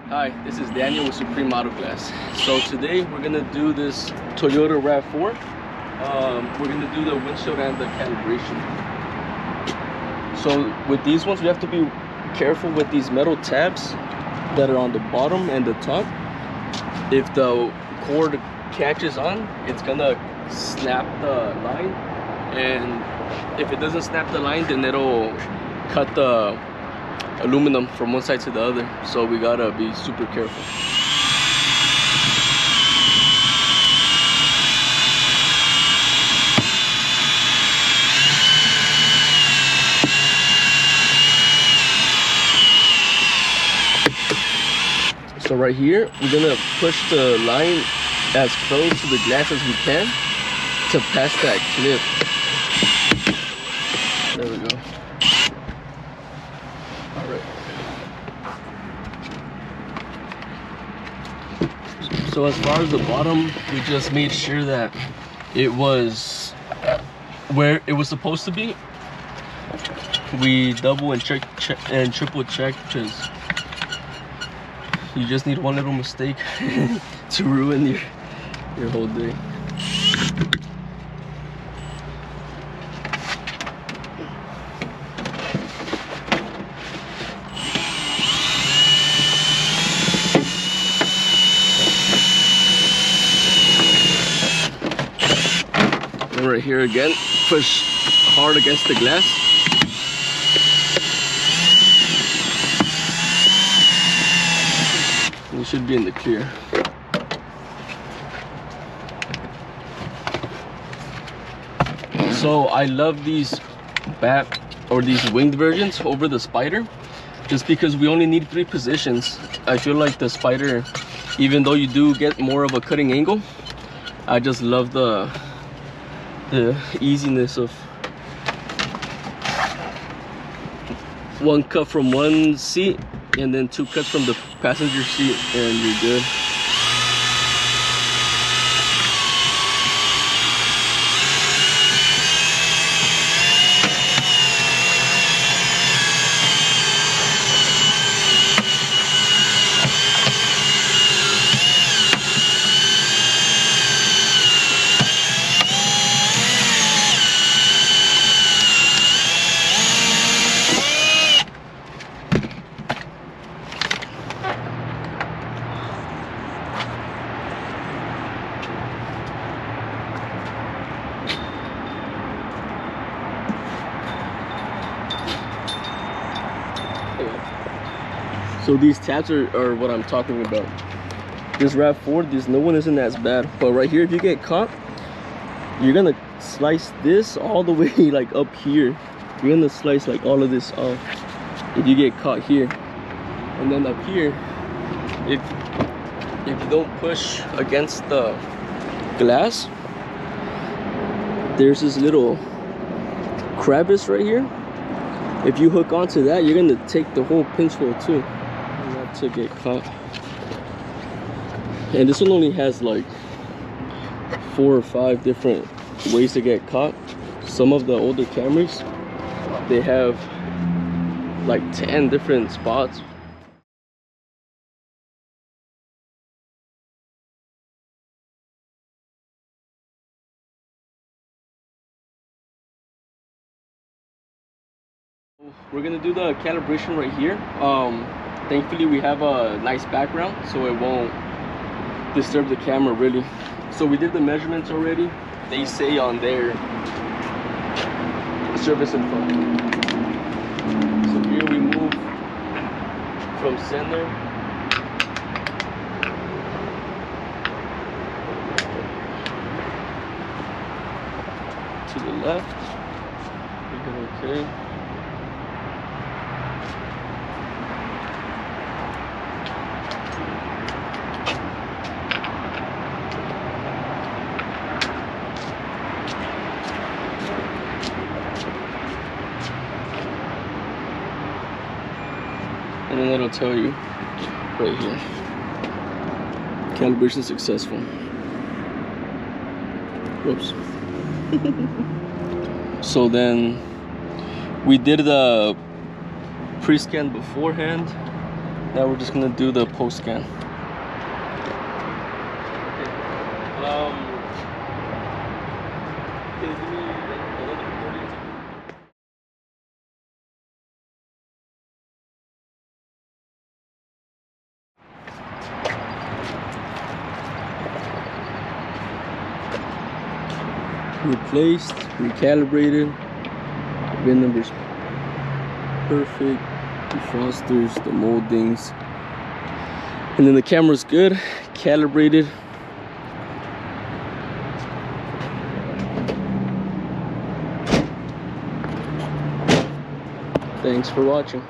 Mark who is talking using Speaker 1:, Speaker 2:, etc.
Speaker 1: Hi, this is Daniel with Supreme Auto Glass. So today we're gonna do this Toyota Rav4. We're gonna do the windshield and the calibration. So with these ones, we have to be careful with these metal tabs that are on the bottom and the top. If the cord catches on, it's gonna snap the line, and if it doesn't snap the line, then it'll cut the aluminum from one side to the other. So we gotta be super careful. So right here, we're gonna push the line as close to the glass as we can to pass that clip. There we go. All right. So as far as the bottom, we just made sure that it was where it was supposed to be. We double and triple check, because you just need one little mistake to ruin your whole day. And right here again, push hard against the glass. You should be in the clear. So I love these these winged versions over the Spider, just because we only need 3 positions. I feel like the Spider, even though you do get more of a cutting angle, I just love the easiness of one cut from one seat and then 2 cuts from the passenger seat, and you're good. So these tabs are what I'm talking about. This Rav4, this new one isn't as bad, but right here, if you get caught, you're gonna slice this all the way like up here. You're gonna slice like all of this off if you get caught here. And then up here, if you don't push against the glass, there's this little crevice right here. If you hook onto that, you're gonna take the whole pinch hole too, not to get caught. And this one only has like 4 or 5 different ways to get caught. Some of the older Camrys, they have like 10 different spots. We're gonna do the calibration right here. Thankfully we have a nice background, so it won't disturb the camera really. So we did the measurements already. They say on their service info. So here we move from center to the left. We go okay. And then it'll tell you right here, calibration successful. Whoops. So then we did the pre-scan beforehand, Now we're just gonna do the post scan. Can you give me another recording? Replaced, recalibrated, VIN numbers perfect, defrosters, the moldings, and then the camera's good, calibrated. Thanks for watching.